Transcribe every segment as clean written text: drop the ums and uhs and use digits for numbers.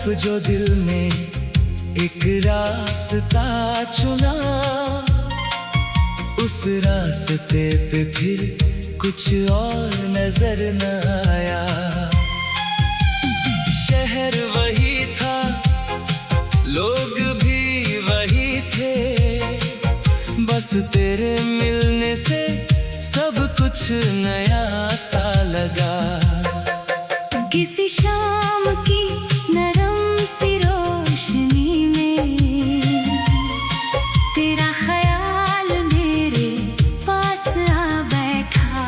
तरफ जो दिल ने एक रास्ता चुना, उस रास्ते पे फिर कुछ और नजर न आया। शहर वही था, लोग भी वही थे, बस तेरे मिलने से सब कुछ नया सा लगा। किसी शाम की नरम सी रोशनी में तेरा ख्याल मेरे पास आ बैठा।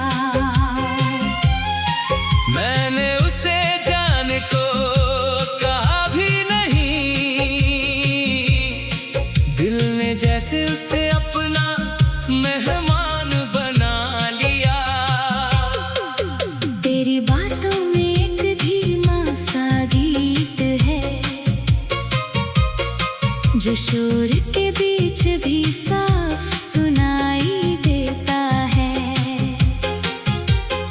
मैंने उसे जाने को कहा भी नहीं, दिल ने जैसे उसे अपना मेहमान बना लिया। तेरी बातों में एक धीमा सा गीत है, जो शोर के बीच भी साफ सुनाई देता है।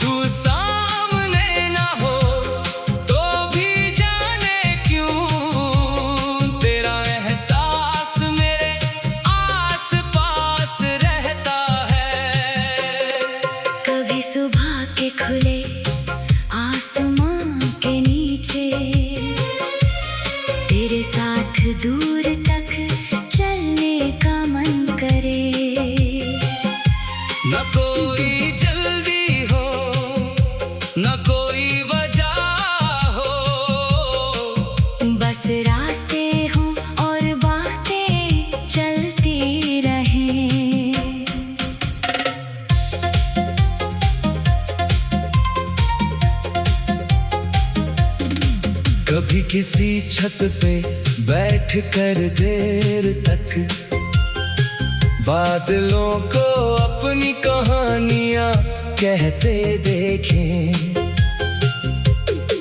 तू सामने ना हो तो भी जाने क्यों, तेरा एहसास मेरे आस पास रहता है। कभी सुबह के खुले आसमां के नीचे तेरे साथ दूर तक चलने का मन करे। न कोई जल्दी हो, न कोई वजह हो, बस रास्ते हों और बातें चलती रहें। कभी किसी छत पे बैठ कर देर तक बादलों को अपनी कहानियां कहते देखें।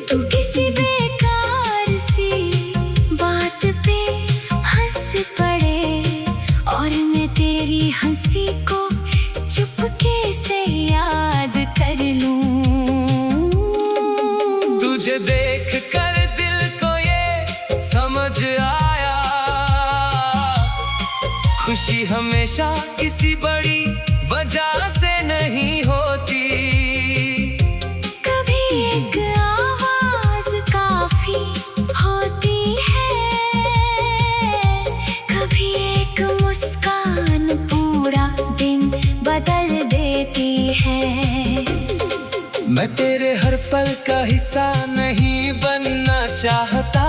तू किसी बेकार सी बात पे हंस पड़े और मैं तेरी हंसी को चुपके से याद कर लूं। तुझे देख कर दिल को ये समझ आया, खुशी हमेशा किसी बड़ी वजह से नहीं होती। कभी एक आवाज काफी होती है, कभी एक मुस्कान पूरा दिन बदल देती है। मैं तेरे हर पल का हिस्सा नहीं बनना चाहता,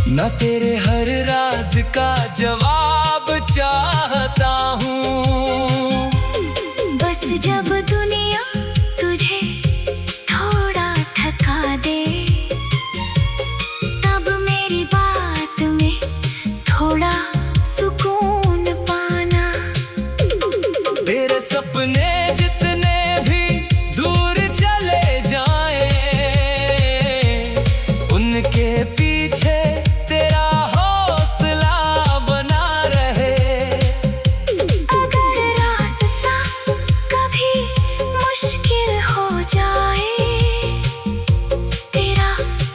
न तेरे हर राज का जवाब चाहता हूँ। बस जब दुनिया तुझे थोड़ा थका दे, तब मेरी बात में थोड़ा सुकून पाना। तेरे सपने जितने भी दूर चले जाएं, उनके पीछे तेरा हौसला बना रहे। अगर रास्ता कभी मुश्किल हो जाए, तेरा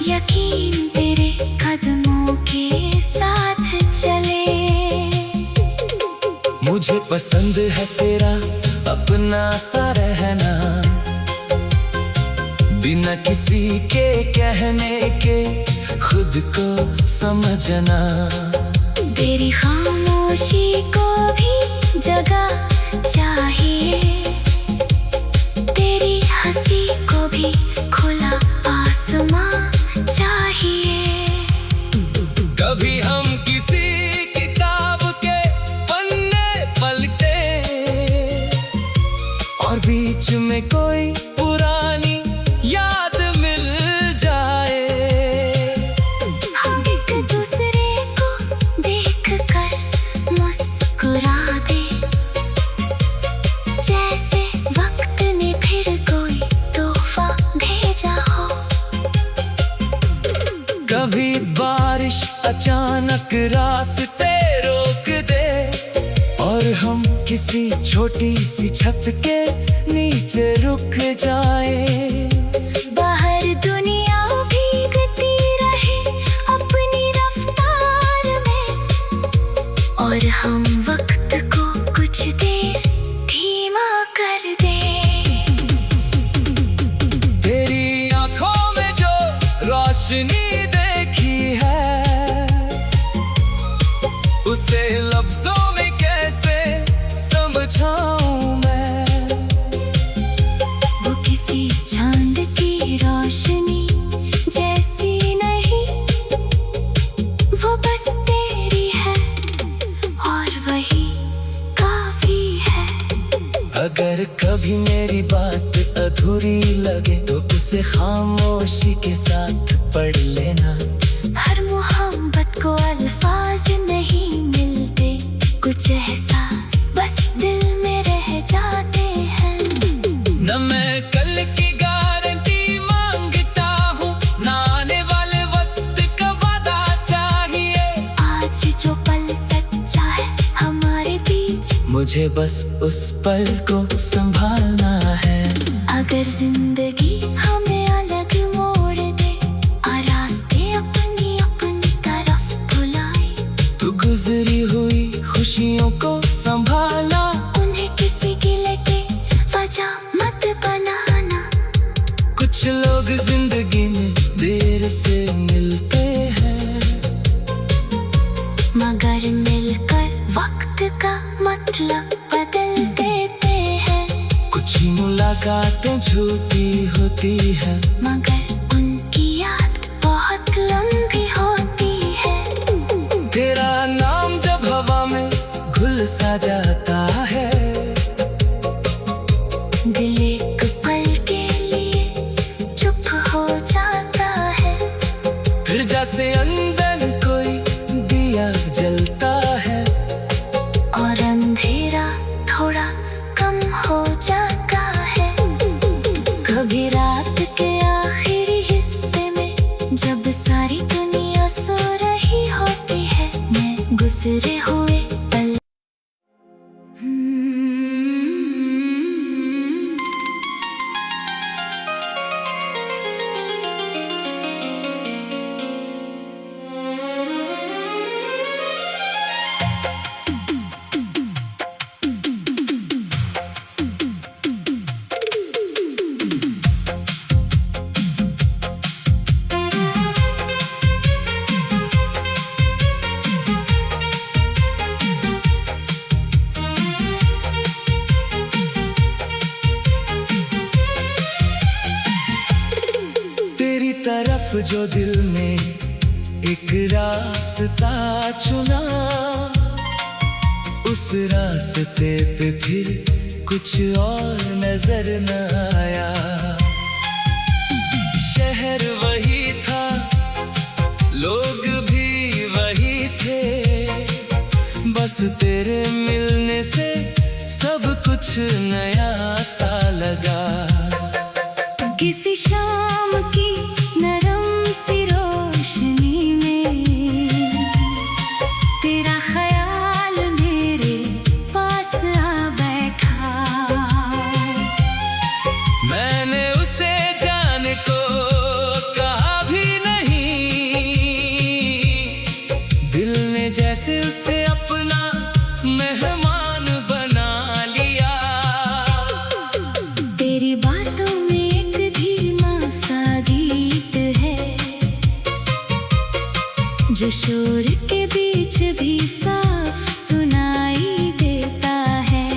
यकीन तेरे कदमों के साथ चले। मुझे पसंद है तेरा अपना सा रहना, बिना किसी के कहने के खुद को समझना। तेरी खामोशी को भी जगह चाहिए, तेरी हंसी को भी खुला आसमां चाहिए। कभी हम किसी किताब के पन्ने पलटे और बीच में कोई पुरानी याद मिल जाए। हम एक दूसरे को देख कर मुस्कुरा दे, जैसे वक्त ने फिर कोई तोहफा भेजा हो। कभी बारिश अचानक रास्ते रोक दे और हम किसी छोटी सी छत के नीचे रुक जाए। बाहर दुनिया भीगती वही काफी है। अगर कभी मेरी बात अधूरी लगे तो उसे खामोशी के साथ पढ़ लेना। हर मोहब्बत को अल्फाज नहीं मिलते, कुछ एहसास बस दिल में रह जाते हैं। न मैं कल की गारंटी मांगता हूँ, न आने वाले वक्त का वादा चाहिए। आज जो पल सच्चा है हमारे बीच, मुझे बस उस पल को संभालना है। अगर जिंदगी हमें अलग मोड़ दे और रास्ते अपनी अपनी तरफ बुलाए, तू गुजरी हुई खुशियों को संभाला। उन्हें किसी गिले के वजह मत बनाना। कुछ लोग जिंदगी में देर से मिलते हैं, मगर मिलकर वक्त का मतलब बदल देते हैं। कुछ मुलाकातें झूठी होती है, मगर उनकी याद बहुत लंबी होती है। तेरा नाम जब हवा में घुल सा जाता है, दिल एक पल के लिए चुप हो जाता है। फिर जैसे अंदर कोई दिया जलता है, और अंधेरा थोड़ा कम हो जाता है। कभी रात के आखिरी हिस्से में, जब सारी दुनिया सो रही होती है, मैं गुजरे हुए पल तेरी तरफ जो दिल में एक रास्ता चुना, उस रास्ते पे फिर कुछ और नजर न आया। शहर वही था, लोग भी वही थे, बस तेरे मिलने से सब कुछ नया सा लगा। किसी शाम की नरम सी रोशनी में, तेरा ख्याल मेरे पास आ बैठा। मैंने उसे जाने को कहा भी नहीं, दिल ने जैसे उसे अपना मेहमान बना लिया। तेरी बातों में एक धीमा सा गीत है, जो शोर के बीच भी साफ सुनाई देता है।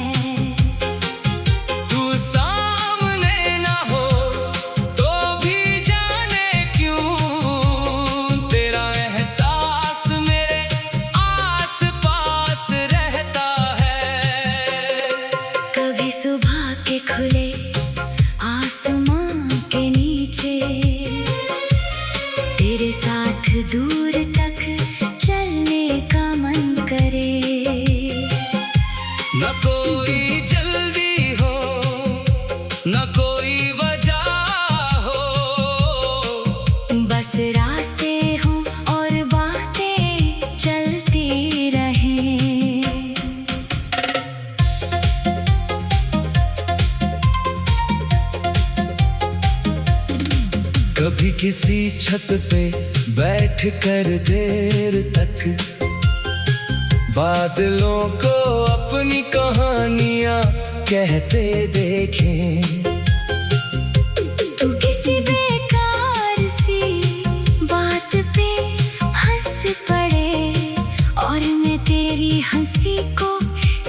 तू सामने ना हो तो भी जाने क्यों, तेरा एहसास मेरे आस पास रहता है। कभी सुबह के खुले आसमां के नीचे, तेरे साथ दूर तक चलने का मन करे। न कोई जल्दी हो, न कोई वजह हो, बस रास्ते हों और बातें चलती रहें। कभी किसी छत पे बैठ कर देर तक बादलों को अपनी कहानियां कहते देखें। तू किसी बेकार सी बात पे हंस पड़े, और मैं तेरी हंसी को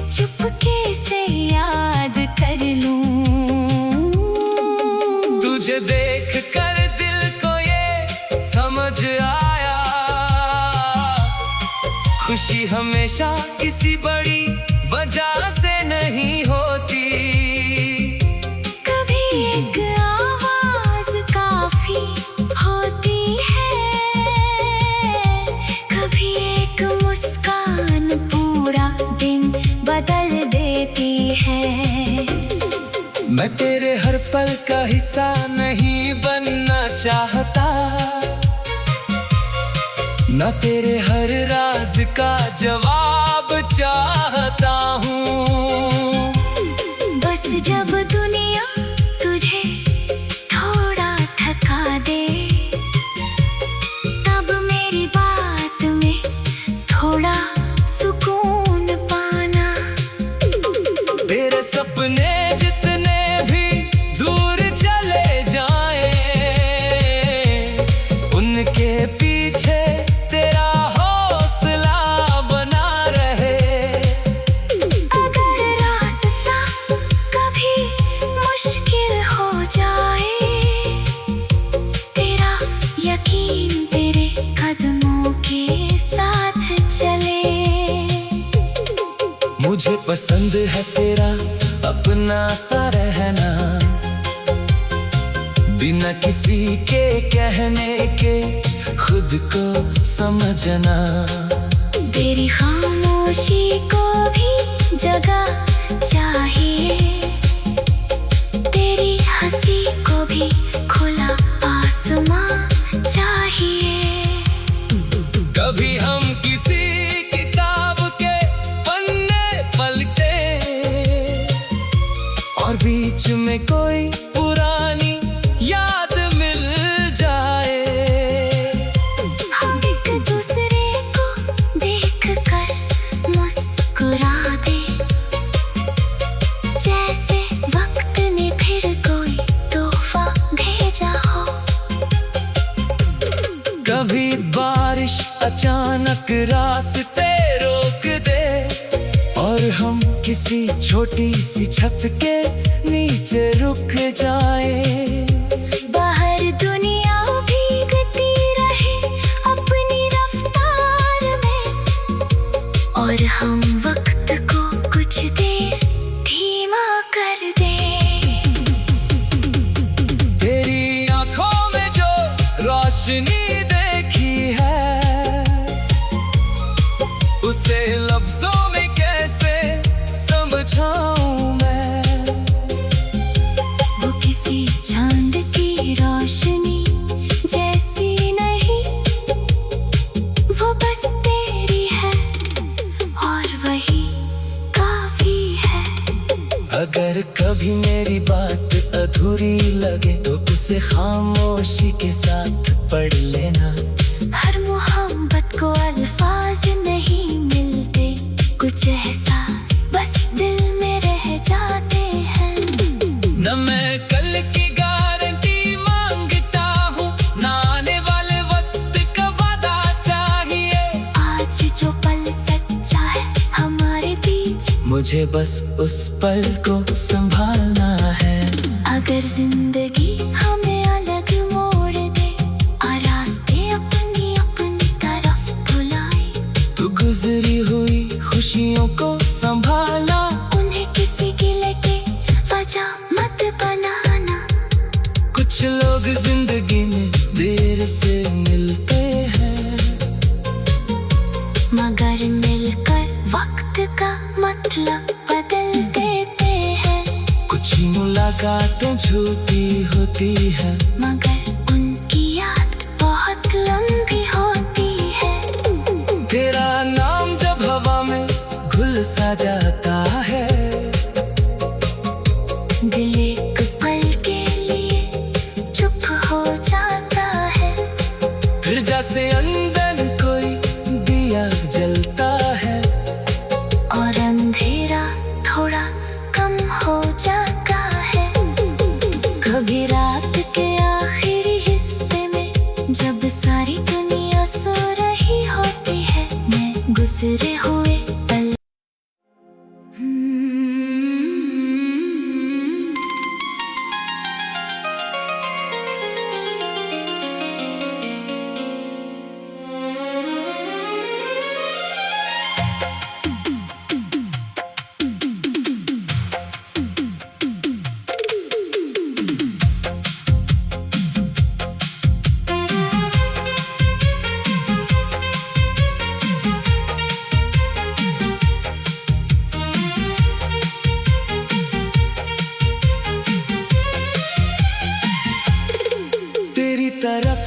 चुपके से याद कर लूं। तुझे देख कर दिल को ये समझ आया, खुशी हमेशा किसी बड़ी मैं तेरे हर पल का हिस्सा नहीं बनना चाहता, न तेरे हर राज का जवाब चाहता हूँ। बस जब दुनिया तुझे थोड़ा थका दे, तब मेरी बात में थोड़ा सुकून पाना। तेरे सपने जितने भी दूर चले जाएं, उनके पीछे तेरा हौसला बना रहे। अगर रास्ता कभी मुश्किल हो जाए, तेरा यकीन तेरे कदमों के साथ चले। मुझे पसंद है तेरा अपना सा रहना, बिना किसी के कहने के खुद को समझना। तेरी खामोशी को भी जगह चाहिए, तेरी हंसी को भी खुला आसमां चाहिए। कभी हम किसी किताब के पन्ने पलटे और बीच में कोई पुरानी याद मिल जाए। हम एक दूसरे को देखकर मुस्कुरा दे, जैसे वक्त ने फिर कोई तोहफा भेजा हो। कभी बारिश अचानक रास्ते रोक दे और हम किसी छोटी सी छत के नीचे रुक जाए। बाहर दुनिया भीगती रहे अपनी रफ्तार में, और हम वक्त को कुछ देर धीमा कर दें। तेरी आंखों में जो रोशनी देखी है, उसे लफ्जों में कैसे समझाऊं मैं। वो किसी चांद की रोशनी जैसी नहीं, वो बस तेरी है और वही काफी है। अगर कभी मेरी बात अधूरी लगे तो उसे खामोशी के साथ पढ़ लेना। हर मोहब्बत को अल्फाज नहीं मिलते, कुछ एहसास बस दिल में रह जाते हैं। न मैं कल की गारंटी मांगता हूँ, न आने वाले वक्त का वादा चाहिए। आज जो पल सच्चा है हमारे बीच, मुझे बस उस पल को संभालना है। अगर जिंदगी हमें अलग मोड़ दे और रास्ते अपनी अपनी तरफ बुलाए, तो गुजरी हुई खुशियों को संभालना। उन्हें किसी गिले के वजह मत बनाना। कुछ लोग जिंदगी में देर से मिलते हैं, मगर मिलकर वक्त का मतलब बदल देते हैं। कुछ मुलाकातें झूठी होती है, मगर उनकी याद बहुत लंबी होती है। तेरा नाम जब हवा में घुल सा जाता है, दिल एक पल के लिए चुप हो जाता है। फिर जैसे अंदर कोई दिया जलता है, और अंधेरा थोड़ा कम हो जाता है। कभी रात के आखिरी हिस्से में, जब सारी दुनिया सो रही होती है, मैं गुजरे हुए पल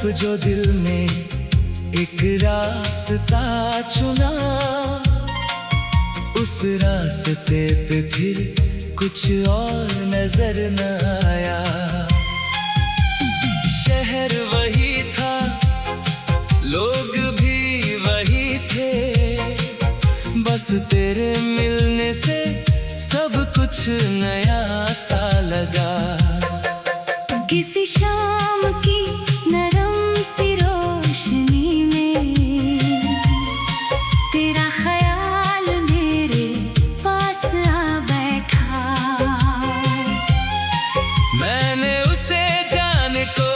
तरफ जो दिल ने एक रास्ता चुना, उस रास्ते पे फिर कुछ और नजर न आया। शहर वही था, लोग भी वही थे, बस तेरे मिलने से सब कुछ नया सा लगा। किसी शाम की नरम सी रोशनी में तेरा ख्याल मेरे पास आ बैठा। मैंने उसे जाने को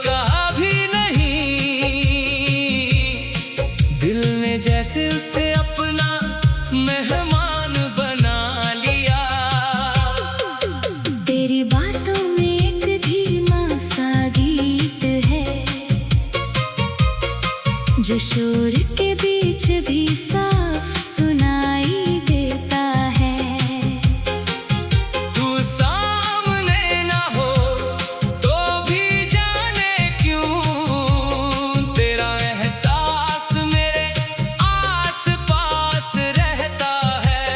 कहा भी नहीं, दिल ने जैसे उसे अपना मेहमान बना लिया। तेरी बातों में एक धीमा सा गीत है, जो शोर के बीच भी साफ सुनाई देता है। तू सामने ना हो तो भी जाने क्यों, तेरा एहसास मेरे आस पास रहता है।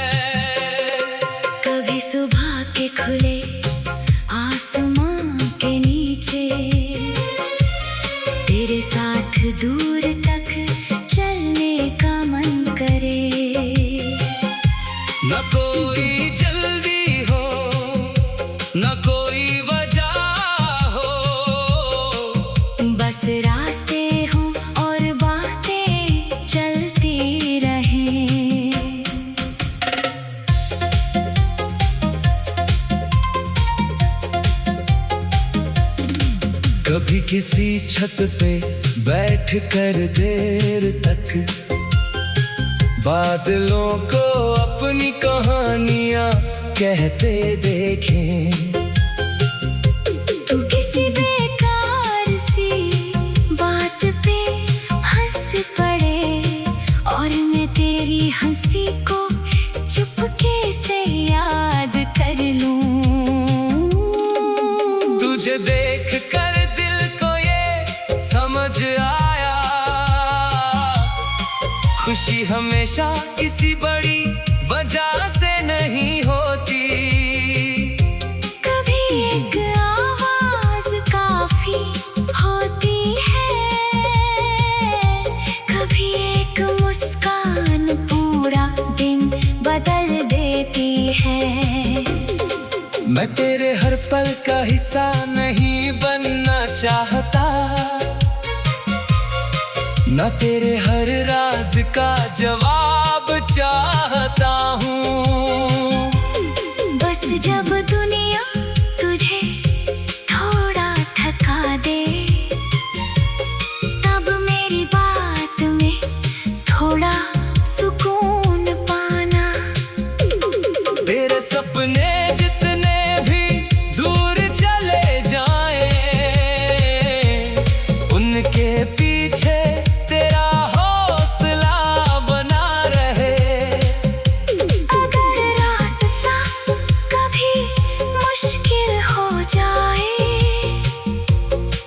कभी सुबह के खुले आसमां के नीचे तेरे साथ दूर तक चलने का मन करे। न कोई जल्दी हो, न कोई वजह हो, बस रास्ते हों और बातें चलती रहें। कभी किसी छत पे बैठ कर देर तक बादलों को अपनी कहानियां कहते देखें। तू किसी बेकार सी बात पे हंस पड़े और मैं तेरी हंसी को चुपके से याद कर लूं। तुझे देख कर दिल को ये समझ आया, खुशी हमेशा किसी बड़ी वजह से नहीं होती। कभी एक आवाज काफी होती है, कभी एक मुस्कान पूरा दिन बदल देती है। मैं तेरे हर पल का हिस्सा नहीं बनना चाहता, न तेरे हर राज का जवाब चाहता हूँ। बस जब दुनिया तुझे थोड़ा थका दे, तब मेरी बात में थोड़ा सुकून पाना। तेरे सपने जितने भी दूर चले जाएं, उनके पीछे तेरा हौसला बना रहे। अगर रास्ता कभी मुश्किल हो जाए,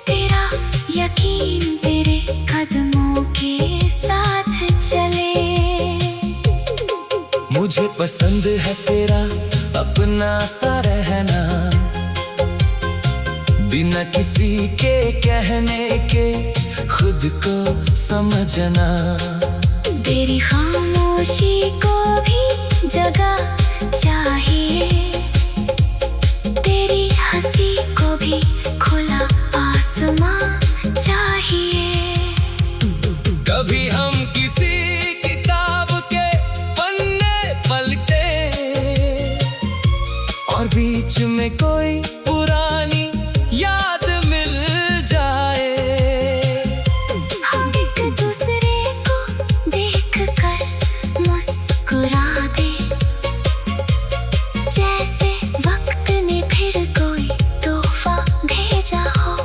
तेरा यकीन तेरे कदमों के साथ चले। मुझे पसंद है तेरा अपना सा रहना, बिना किसी के कहने के खुद को समझना। तेरी खामोशी को भी जगह चाहिए, तेरी हंसी को भी खुला आसमां चाहिए। कभी हम किसी किताब के पन्ने पलटे और बीच में कोई पुरानी याद मिल जाए। हम एक दूसरे को देख कर मुस्कुरा दे, जैसे वक्त ने फिर कोई तोहफा भेजा हो।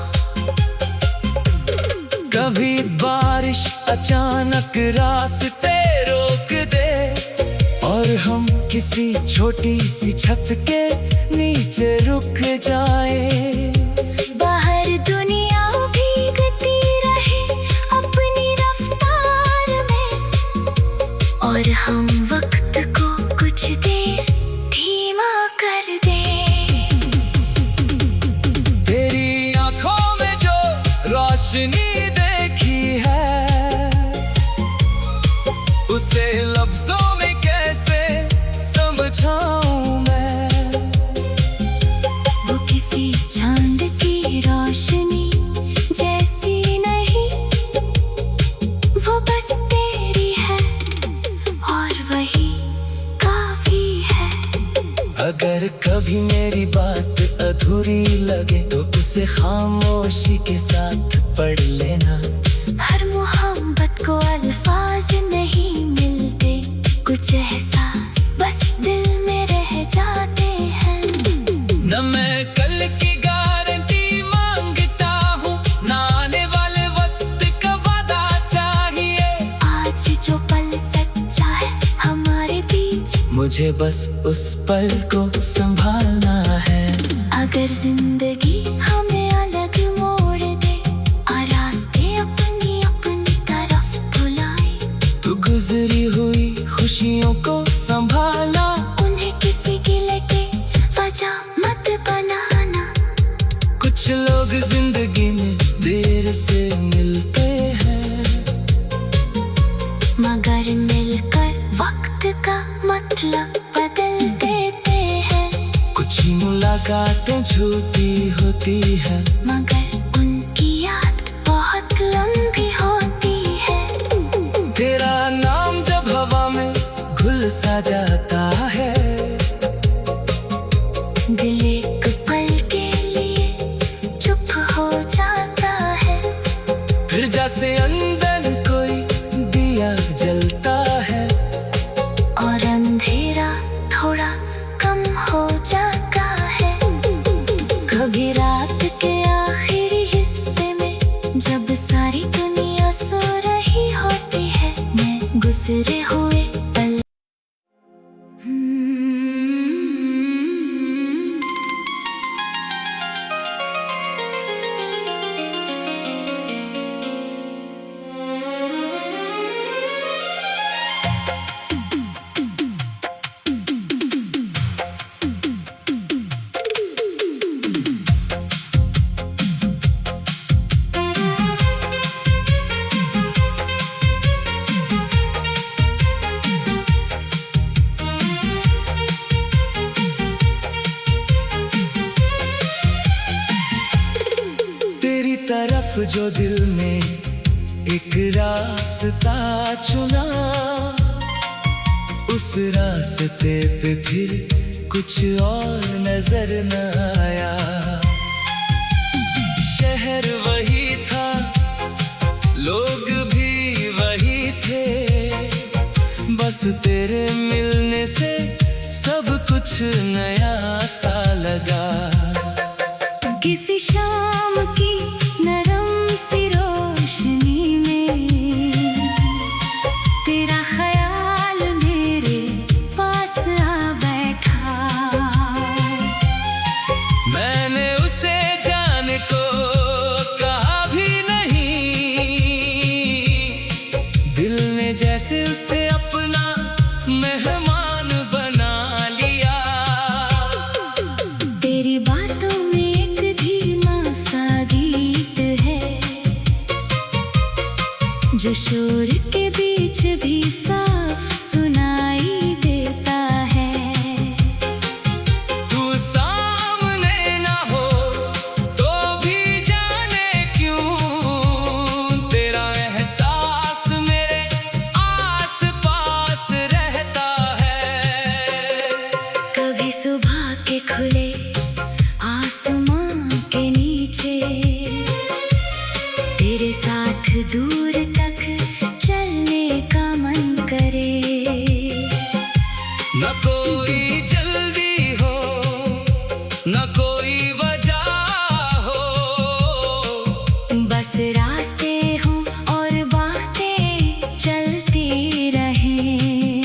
कभी बारिश अचानक रास्ते रोक दे और हम किसी छोटी सी छत के नीचे रुक जाए। बाहर दुनिया भीगती पाऊं मैं। वो किसी चांद की रोशनी जैसी नहीं, वो बस तेरी है और वही काफी है। अगर कभी मेरी बात अधूरी लगे तो उसे खामोशी के साथ पढ़ लेना। हर मोहब्बत को अल्फाज नहीं मिलते, कुछ एहसास बस दिल में रह जाते हैं। न मैं कल की गारंटी मांगता हूँ, न आने वाले वक्त का वादा चाहिए। आज जो पल सच्चा है हमारे बीच, मुझे बस उस पल को संभालना है। अगर जिंदगी हमें अलग मोड़ दे और रास्ते अपनी अपनी तरफ बुलाए, तू गुजरी हुई खुशियों को संभाला। उन्हें किसी गिले के वजह मत बनाना। कुछ लोग जिंदगी में देर से मिलते हैं, मगर मिलकर वक्त का मतलब बदल देते हैं। कुछ ही मुलाकातें झूठी होती है, मगर उनकी याद बहुत लंबी होती है। तेरा नाम जब हवा में घुल सा जाता है, दिल एक पल के लिए चुप हो जाता है। फिर जैसे अंदर कोई दिया जलता है, और अंधेरा थोड़ा कम हो जाता है। कभी रात के आखिरी हिस्से में, जब सारी दुनिया सो रही होती है, मैं गुजरे हुए पल तेरी तरफ जो दिल ने एक रास्ता चुना, उस रास्ते पे फिर कुछ और नजर न आया। शहर वही था, लोग भी वही थे, बस तेरे मिलने से सब कुछ नया सा लगा। किसी शाम की नरम सी रोशनी में, तेरा ख्याल मेरे पास आ बैठा। मैंने उसे जाने को कहा भी नहीं, दिल ने जैसे उसे अपना मेहमान बना लिया। तेरी बातों में एक धीमा सा गीत है, जो शोर के बीच भी साफ सुनाई देता है। तू सामने ना हो तो भी जाने क्यों, तेरा एहसास मेरे आस पास रहता है। कभी सुबह के खुले आसमां के नीचे, तेरे साथ दूर तक चलने का मन करे। न कोई जल्दी हो, न कोई वजह हो, बस रास्ते हों और बातें चलती रहें।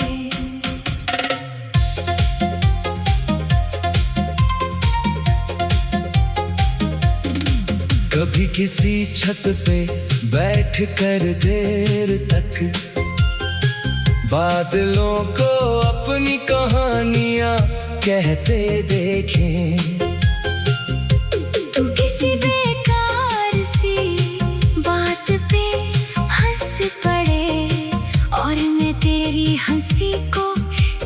कभी किसी छत पे बैठ कर देर तक बादलों को अपनी कहानियां कहते देखें। तू किसी बेकार सी बात पे हंस पड़े और मैं तेरी हंसी को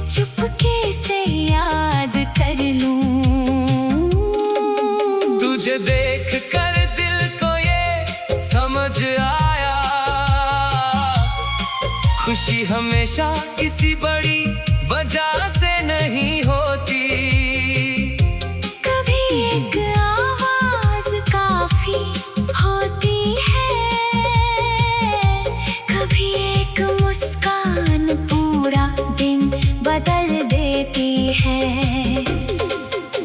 चुपके से खुशी हमेशा किसी बड़ी वजह से नहीं होती। कभी एक आवाज काफी होती है, कभी एक मुस्कान पूरा दिन बदल देती है।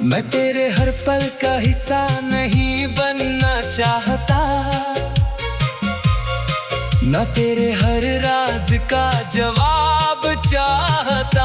मैं तेरे हर पल का हिस्सा नहीं बनना चाहता, न तेरे हर राज का जवाब चाहता।